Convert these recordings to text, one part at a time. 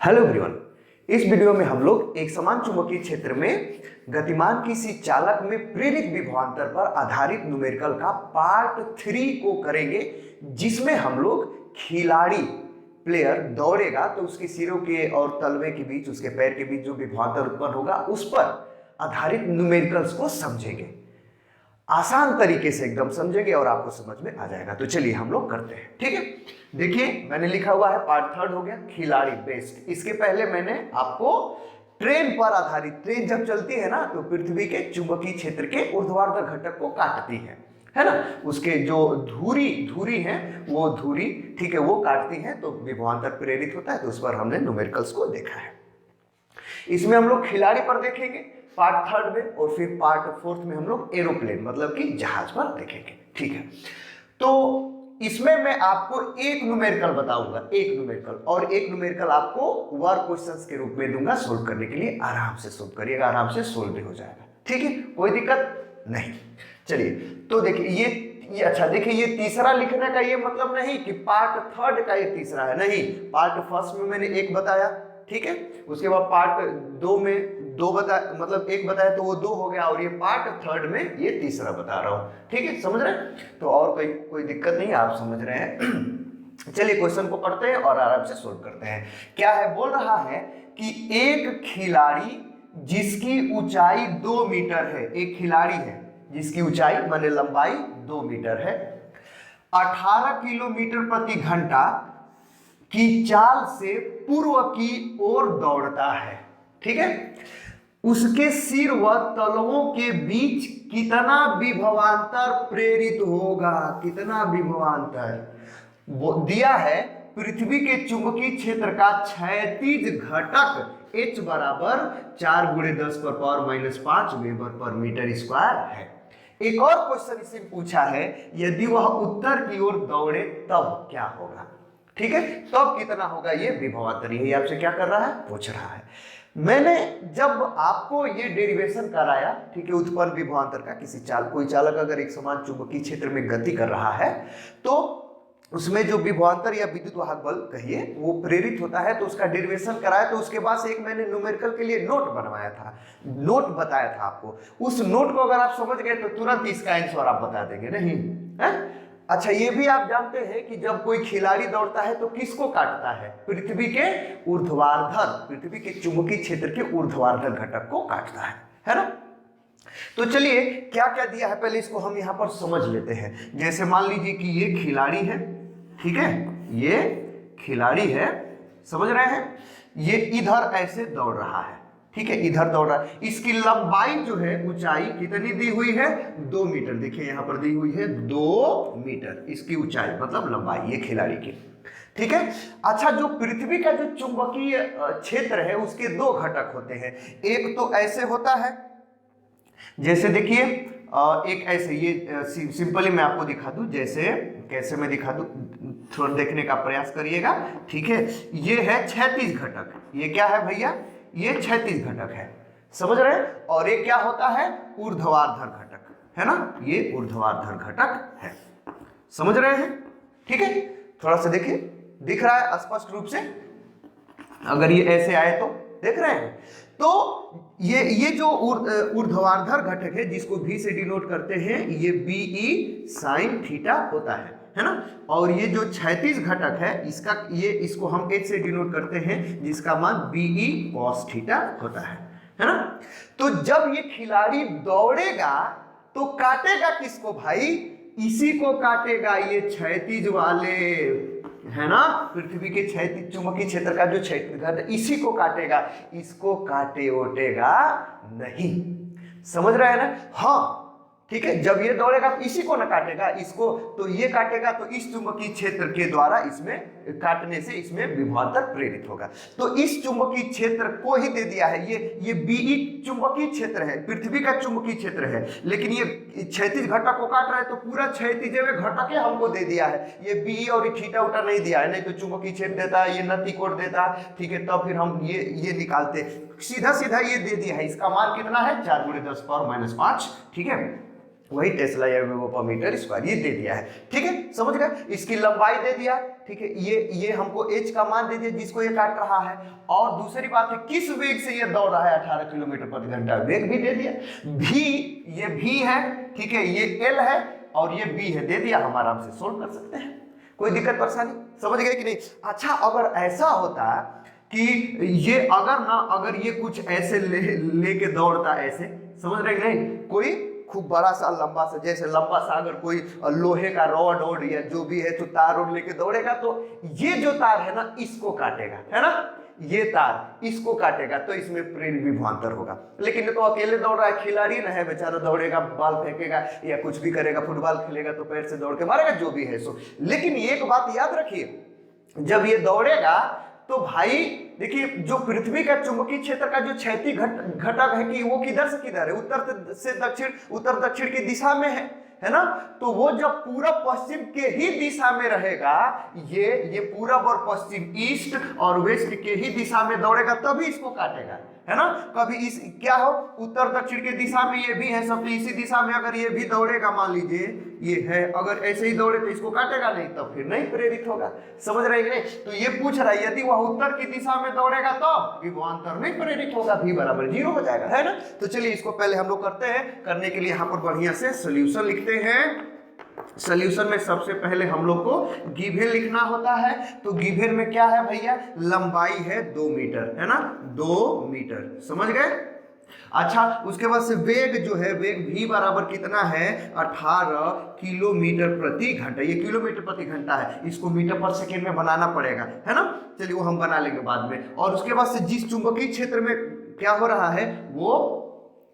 Hello everyone, इस video में हम लोग एक समान चुंबकीय क्षेत्र में गतिमान किसी चालक में प्रेरित विभवांतर पर आधारित न्यूमेरिकल का पार्ट 3 को करेंगे, जिसमें हम लोग खिलाड़ी प्लेयर दौड़ेगा तो उसके सिरों के और तलवे के बीच, उसके पैर के बीच जो विभवांतर उत्पन्न होगा उस पर आधारित न्यूमेरिकल्स को समझेंगे। आसान तरीके से एकदम समझेंगे और आपको समझ में आ जाएगा। तो चलिए हम लोग करते हैं, ठीक है। देखिए मैंने लिखा हुआ है पार्ट 3 हो गया खिलाड़ी बेस्ट। इसके पहले मैंने आपको ट्रेन पर आधारित, ट्रेन जब चलती है ना तो पृथ्वी के चुंबकीय क्षेत्र के ऊर्ध्वाधर घटक को काटती है ना। उसके जो धुरी है वो धुरी, ठीक है, वो काटती है तो विभवांतर प्रेरित होता है। तो उस पर हमने न्यूमेरिकल्स को देखा है। इसमें हम लोग खिलाड़ी पर देखेंगे पार्ट 3 में, और फिर पार्ट 4 में हम लोग एरोप्लेन मतलब कि जहाज पर देखेंगे, ठीक है। तो इसमें मैं आपको एक न्यूमेरिकल बताऊंगा, एक न्यूमेरिकल, और एक न्यूमेरिकल आपको वर्क क्वेश्चंस के रूप में दूंगा सोल्व करने के लिए। आराम से सोल्व करिएगा, आराम से सोल्व भी हो जाएगा, ठीक है, कोई दिक्कत नहीं। चलिए तो देखिए ये अच्छा, देखिए ये तीसरा लिखने का ये मतलब नहीं कि पार्ट 3 का ये तीसरा है, नहीं। पार्ट 1 में मैंने एक बताया, ठीक है, उसके बाद पार्ट 2 में दो मतलब एक बताया तो वो 2 हो गया, और ये पार्ट 3 में ये तीसरा बता रहा हूं, ठीक है, समझ रहे हैं। तो और कोई दिक्कत नहीं, आप समझ रहे हैं। चलिए क्वेश्चन को पढ़ते हैं और आराम से सोल्व करते हैं। क्या है, बोल रहा है कि एक खिलाड़ी जिसकी ऊंचाई 2 मीटर है, एक खिलाड़ी है जिसकी ऊंचाई माने लंबाई 2 मीटर है, 18 किलोमीटर प्रति घंटा की चाल से पूर्व की ओर दौड़ता है, ठीक है। उसके सिर व तलवों के बीच कितना विभवांतर प्रेरित होगा, कितना विभवांतर वो दिया है। पृथ्वी के चुंबकीय क्षेत्र का क्षैतिज घटक H बराबर 4 × 10⁻⁻5 वेबर पर मीटर स्क्वायर है। एक और क्वेश्चन इसे पूछा है, यदि वह उत्तर की ओर दौड़े तब क्या होगा, ठीक है, तब कितना होगा ये विभवांतर। यही आपसे क्या कर रहा है, पूछ रहा है। मैंने जब आपको ये डेरिवेशन कराया, ठीक है, उत्पन्न विभवांतर का, किसी कोई चालक अगर एक समान चुंबकीय क्षेत्र में गति कर रहा है तो उसमें जो विभवांतर या विद्युत वाहक बल कहिए वो प्रेरित होता है, तो उसका डेरिवेशन कराया। तो उसके बाद से एक मैंने न्यूमेरिकल के लिए नोट बनवाया था, नोट बताया था आपको। उस नोट को अगर आप समझ गए तो तुरंत इसका आंसर आप बता देंगे, नहीं है। अच्छा, ये भी आप जानते हैं कि जब कोई खिलाड़ी दौड़ता है तो किसको काटता है, पृथ्वी के ऊर्ध्वाधर, पृथ्वी के चुंबकीय क्षेत्र के ऊर्ध्वाधर घटक को काटता है ना। तो चलिए क्या क्या दिया है पहले इसको हम यहां पर समझ लेते हैं। जैसे मान लीजिए कि ये खिलाड़ी है, ठीक है, ये खिलाड़ी है, समझ रहे हैं, ये इधर ऐसे दौड़ रहा है, ठीक है, इधर दौड़ रहा है। इसकी लंबाई जो है, ऊंचाई कितनी दी हुई है, 2 मीटर। देखिए यहां पर दी हुई है 2 मीटर इसकी ऊंचाई मतलब लंबाई, ये खिलाड़ी की, ठीक है। अच्छा, जो पृथ्वी का जो चुंबकीय क्षेत्र है उसके 2 घटक होते हैं। एक तो ऐसे होता है, जैसे देखिए एक ऐसे, ये सिंपली मैं आपको दिखा दूं, जैसे कैसे मैं दिखा दूं, थोड़ा देखने का प्रयास करिएगा, ठीक है। ये है क्षैतिज घटक, ये क्या है भैया, ये क्षैतिज घटक है, समझ रहे हैं। और ये क्या होता है, ऊर्ध्वाधर घटक है ना, ये ऊर्ध्वाधर घटक है, समझ रहे हैं, ठीक है। थोड़ा सा देखिए, दिख रहा है स्पष्ट रूप से, अगर ये ऐसे आए तो देख रहे हैं। तो ये जो ऊर्ध्वाधर घटक है जिसको V से डिनोट करते हैं, ये BE sin थीटा होता है ना। और ये जो क्षैतिज घटक है इसका, ये इसको हम H से डिनोट करते हैं जिसका मान BE cos थीटा होता है ना। तो जब ये खिलाड़ी दौड़ेगा तो काटेगा किसको भाई, इसी को काटेगा, ये क्षैतिज वाले है ना, पृथ्वी के क्षैतिज चुंबकीय क्षेत्र का जो क्षैतिज घटक, इसी को काटेगा, इसको काटे ओटेगा नहीं, समझ रहे हैं ना। हाँ ठीक है, जब ये दौड़ेगा तो इसी को न काटेगा, इसको तो ये काटेगा, तो इस चुंबकीय क्षेत्र के द्वारा इसमें काटने से इसमें विभवांतर प्रेरित होगा। तो इस चुंबकीय क्षेत्र को ही दे दिया है, ये BE चुंबकीय क्षेत्र है, पृथ्वी का चुंबकीय क्षेत्र है, लेकिन ये क्षैतिज घटक को काट रहा है तो पूरा क्षैतिज घटक हमको दे दिया है। ये BE और थीटा उटा नहीं दिया है, नहीं तो चुंबकीय क्षेत्र देता है, ये नति कोण देता, ठीक है, तब फिर हम ये निकालते। सीधा सीधा ये दे दिया है, इसका मान कितना है, 4 × 10⁻⁵, ठीक है। वही टेस्ला या वेबर पर मीटर स्क्वायर ये दे दिया है। ठीक है, समझ गए। इसकी लंबाई दे दिया, ठीक है, ये हमको h का मान दे दिया जिसको ये काट रहा है, और दूसरी बात है किस वेग से ये दौड़ रहा है 18 किलोमीटर प्रति घंटा, वेग भी दे दिया। v, ये v है, ठीक है, ये l है और ये b है, दे दिया, हम आराम से सोल्व कर सकते हैं, कोई दिक्कत परेशानी, समझ गए कि नहीं। अच्छा, अगर ऐसा होता कि ये अगर ये कुछ ऐसे लेके दौड़ता ऐसे, समझ रहे कि नहीं, कोई खूब बड़ा सा लंबा सा, जैसे लंबा सा अगर कोई लोहे का रॉड और या जो भी है तो तार और लेके दौड़ेगा, तो ये जो तार है ना इसको काटेगा, है ना, ये तार इसको काटेगा, तो इसमें प्रेरित विभवांतर होगा। लेकिन ये तो अकेले दौड़ रहा है, खिलाड़ी ना है, बेचारा दौड़ेगा, बॉल फेंकेगा या कुछ भी करेगा, फुटबॉल खेलेगा तो पैर से दौड़ के मारेगा, जो भी है सो। लेकिन एक बात याद रखिए, जब ये दौड़ेगा तो भाई देखिए, जो पृथ्वी का चुंबकीय क्षेत्र का जो क्षैतिज घटक है कि वो किधर से किधर है, उत्तर से दक्षिण, उत्तर दक्षिण की दिशा में है ना, तो वो जब पूरब पश्चिम के ही दिशा में रहेगा, ये पूरब और पश्चिम, ईस्ट और वेस्ट के ही दिशा में दौड़ेगा, तभी इसको काटेगा, है ना। कभी इस क्या हो, उत्तर दक्षिण के दिशा में ये भी है सब, तो इसी दिशा में अगर ये भी दौड़ेगा, मान लीजिए ये है, अगर ऐसे ही दौड़े तो इसको काटेगा नहीं, तब फिर नहीं प्रेरित होगा, समझ रहे हैं। तो ये पूछ रहा है यदि वह उत्तर की दिशा में दौड़ेगा तो विभवांतर नहीं प्रेरित होगा, v बराबर 0 हो जाएगा, है ना। तो चलिए इसको पहले हम लोग करते हैं। करने के लिए यहाँ पर बढ़िया से सोल्यूशन लिखते हैं। सोल्यूशन में सबसे पहले हम लोग को गिवन लिखना होता है, तो गिवन में क्या है भैया, लंबाई है 2 मीटर, है ना, 2 मीटर, समझ गए। अच्छा, उसके बाद से वेग जो है, वेग v बराबर कितना है, 18 किलोमीटर प्रति घंटा, ये किलोमीटर प्रति घंटा है, इसको मीटर पर सेकेंड में बनाना पड़ेगा, है ना। चलिए वो हम बना लेंगे बाद में। और उसके बाद से जिस चुंबकीय क्षेत्र में क्या हो रहा है, वो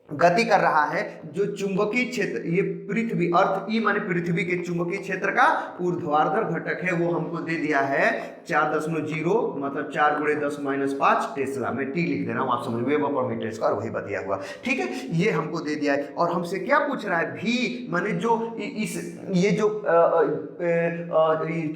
गति कर रहा है, जो चुंबकीय क्षेत्र, ये पृथ्वी, अर्थ ई माने पृथ्वी के चुंबकीय क्षेत्र का ऊर्ध्वाधर घटक है, वो हमको दे दिया है 4.0, मतलब 4 × 10⁻5 टेस्ला, में टी लिख दे रहा हूँ, आप समझ, वेबर पर मीटर स्क्वायर वही बताया हुआ, ठीक है, ये हमको दे दिया है। और हमसे क्या पूछ रहा है, भी माने जो ये जो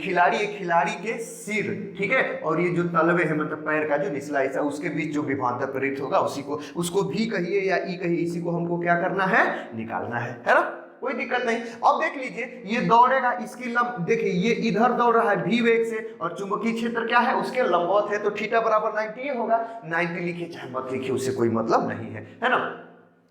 खिलाड़ी के सिर, ठीक है, और ये जो तलवे है, मतलब पैर का जो निचला हिस्सा, उसके बीच जो विभवांतर प्रेरित होगा, उसको भी कहिए या ई कहिए, इसी को हमको क्या करना है, निकालना है ना, कोई दिक्कत नहीं। अब देख लीजिए, ये दौड़ेगा, इसकी देखिए ये इधर दौड़ रहा है v वेग से, और चुंबकीय क्षेत्र क्या है, उसके लंबवत है, तो थीटा बराबर 90 होगा, 90 लिखिए चाहे मत लिखिए, उससे कोई मतलब नहीं है ना।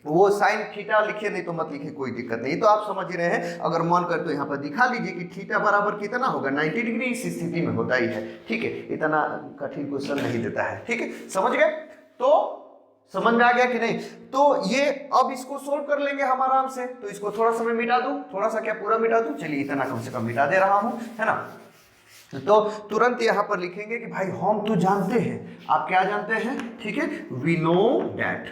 वो साइन थीटा लिखिए, नहीं तो मत लिखिए, कोई दिक्कत नहीं, तो आप समझ रहे हैं। अगर मन कर तो यहाँ पर दिखा लीजिए कि थीटा बराबर कितना होगा, 90 डिग्री, इस स्थिति में होता ही है, ठीक है, इतना कठिन क्वेश्चन नहीं देता है, ठीक है, समझ गए। तो समझ में आ गया कि नहीं। तो ये अब इसको सोल्व कर लेंगे हम आराम से, तो इसको थोड़ा सा मैं मिटा दूं, थोड़ा सा क्या पूरा मिटा दूं, चलिए इतना कम से कम मिटा दे रहा हूं, है ना। तो तुरंत यहां पर लिखेंगे कि भाई हम तो जानते हैं, आप क्या जानते हैं, ठीक है, वी नो दैट,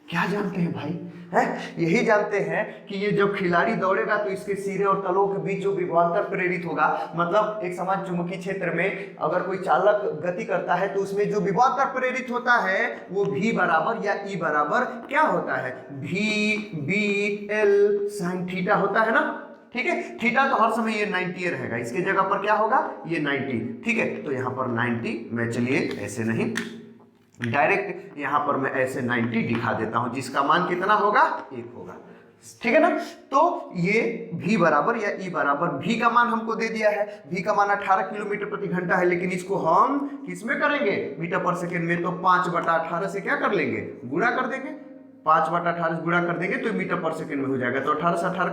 क्या जानते हैं भाई, है यही जानते हैं कि ये जब खिलाड़ी दौड़ेगा तो इसके सिरे और तलों के बीच जो विभवांतर प्रेरित होगा, मतलब एक समान चुंबकीय क्षेत्र में अगर कोई चालक गति करता है तो उसमें जो विभवांतर प्रेरित होता है वो v बराबर या e बराबर क्या होता है, v/b/l sin थीटा होता है ना, ठीक है। थीटा तो हर समय ये 90 रहेगा, इसके जगह पर क्या होगा, ये 90, ठीक है, तो यहाँ पर 90 मैं, चलिए ऐसे नहीं, डायरेक्ट यहां पर मैं ऐसे 90 दिखा देता हूं, जिसका मान कितना होगा, 1 होगा, ठीक है ना। तो ये v बराबर या e बराबर, v का मान हमको दे दिया है, v का मान 18 किलोमीटर प्रति घंटा है, लेकिन इसको हम किस में करेंगे, मीटर पर सेकेंड में, तो 5/18 से क्या कर लेंगे, गुणा कर देंगे, 5/18 से गुणा कर देंगे तो मीटर पर सेकेंड में हो जाएगा, तो 18 से 18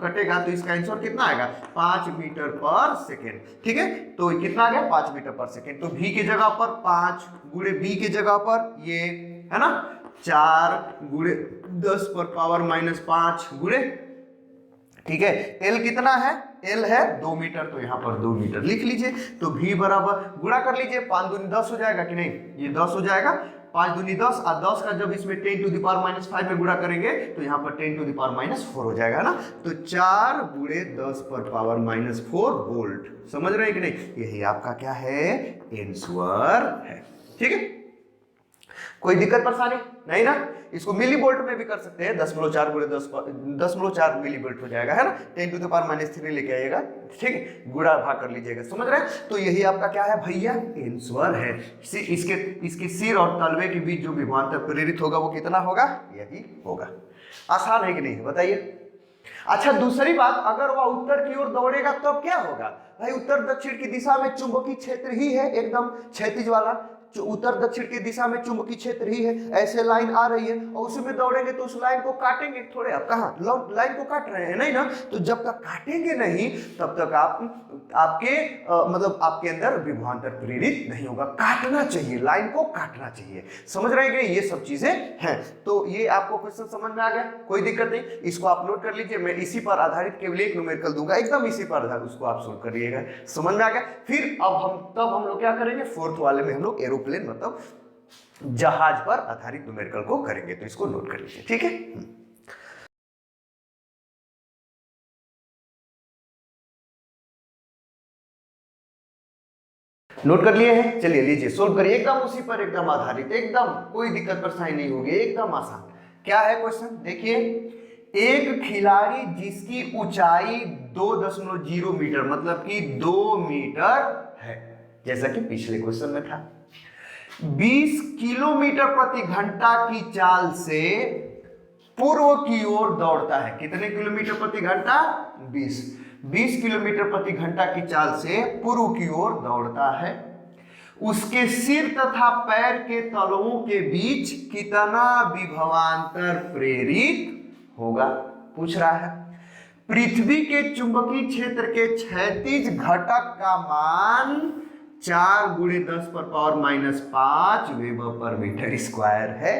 कटेगा तो इसका आंसर कितना आएगा, 5 मीटर पर सेकेंड, ठीक है। तो कितना आ गया, 5 मीटर पर सेकेंड, तो v की जगह पर 5 गुणे b की जगह पर ये है ना 4 गुणे 10⁻⁻5 गुणे, ठीक है, l कितना है, l है 2 मीटर, तो यहाँ पर 2 मीटर लिख लीजिए। तो v बराबर गुणा कर लीजिए, 5 दूनी 10 हो जाएगा कि नहीं, ये 10 हो जाएगा, 5 दूनी 10, और 10 का जब इसमें 10⁻⁻5 में गुणा करेंगे तो यहाँ पर 10⁻⁻4 हो जाएगा ना, तो 4 गुणे 10⁻⁻4 वोल्ट, समझ रहे हैं कि नहीं, यही आपका क्या है, आंसर है, ठीक है। कोई दिक्कत परेशानी नहीं ना। इसको मिली वोल्ट में भी कर सकते हैं, 10.4 गुणे 10.4 मिली वोल्ट हो जाएगा, है ना, 10⁻³ लेके आइएगा, ठीक है, गुणा भाग कर लीजिएगा, समझ रहे हैं। तो यही आपका क्या है भैया, आंसर है। इसके सिर और तलवे के बीच जो विभवांतर प्रेरित होगा वो कितना होगा, यही होगा। आसान है कि नहीं बताइए। अच्छा दूसरी बात, अगर वह उत्तर की ओर दौड़ेगा तो क्या होगा भाई, उत्तर दक्षिण की दिशा में चुंबकीय क्षेत्र ही है, एकदम क्षैतिज वाला उत्तर दक्षिण की दिशा में चुंबकीय क्षेत्र ही है, ऐसे लाइन आ रही है और उसमें दौड़ेंगे तो उस लाइन को काटेंगे थोड़े, आप कहाँ लाइन को काट रहे हैं नहीं ना, तो जब तक काटेंगे नहीं तब तक आपके मतलब आपके अंदर विभवांतर प्रेरित नहीं होगा। काटना चाहिए, लाइन को काटना चाहिए, समझ रहे हैं ये सब चीजें हैं। तो ये आपको क्वेश्चन समझ में आ गया, कोई दिक्कत नहीं, इसको आप नोट कर लीजिए, मैं इसी पर आधारित केवल एक न्यूमेरिकल दूंगा, एकदम इसी पर आधारित, उसको आप सोल्व करिएगा, समझ में आ गया। फिर अब हम लोग क्या करेंगे, फोर्थ वाले में हम लोग एरोप्लेन मतलब जहाज पर आधारित न्यूमेरिकल को करेंगे, तो इसको नोट कर लीजिए, ठीक है। नोट कर लिए हैं, चलिए लीजिए सोल्व करिए, एकदम उसी पर एकदम आधारित, एकदम कोई दिक्कत परेशानी नहीं होगी, एकदम आसान। क्या है क्वेश्चन देखिए, एक खिलाड़ी जिसकी ऊंचाई 2.0 मीटर मतलब कि 2 मीटर है, जैसा कि पिछले क्वेश्चन में था, 20 किलोमीटर प्रति घंटा की चाल से पूर्व की ओर दौड़ता है। कितने किलोमीटर प्रति घंटा? 20 किलोमीटर प्रति घंटा की चाल से पूर्व की ओर दौड़ता है। उसके सिर तथा पैर के तलवों के बीच कितना विभवांतर प्रेरित होगा, पूछ रहा है। पृथ्वी के चुंबकीय क्षेत्र के क्षैतिज घटक का मान 4 × 10⁻⁵ वेबर पर मीटर स्क्वायर है,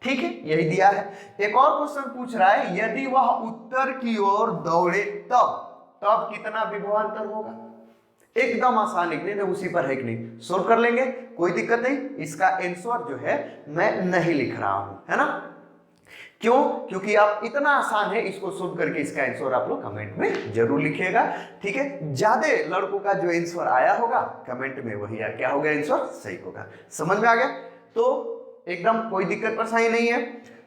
ठीक है, यही दिया है। एक और क्वेश्चन पूछ रहा है, यदि वह उत्तर की ओर दौड़े तब कितना विभवांतर होगा। एकदम आसान लिखने थे, उसी पर है कि नहीं, सोल्व कर लेंगे, कोई दिक्कत नहीं। इसका आंसर जो है मैं नहीं लिख रहा हूं, है ना, क्यों? क्योंकि आप इतना आसान है, इसको सोल्व करके इसका आंसर आप लोग कमेंट में जरूर लिखिएगा, ठीक है। ज्यादा लड़कों का जो आंसर आया होगा कमेंट में वही क्या होगा, आंसर सही होगा, समझ में आ गया। तो एकदम कोई दिक्कत परेशानी नहीं है।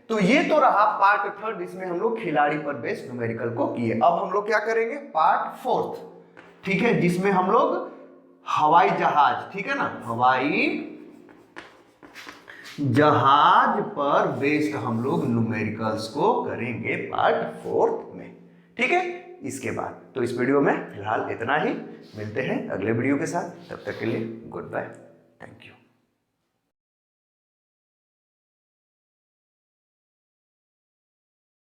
तो ये तो रहा पार्ट थर्ड, इसमें हम लोग खिलाड़ी पर बेस्ड न्यूमेरिकल को किए। अब हम लोग क्या करेंगे, पार्ट फोर्थ, ठीक है, जिसमें हम लोग हवाई जहाज, ठीक है ना, हवाई जहाज पर बेस्ड हम लोग न्यूमेरिकल्स को करेंगे पार्ट फोर्थ में, ठीक है। इसके बाद तो इस वीडियो में फिलहाल इतना ही, मिलते हैं अगले वीडियो के साथ, तब तक के लिए गुड बाय, थैंक यू।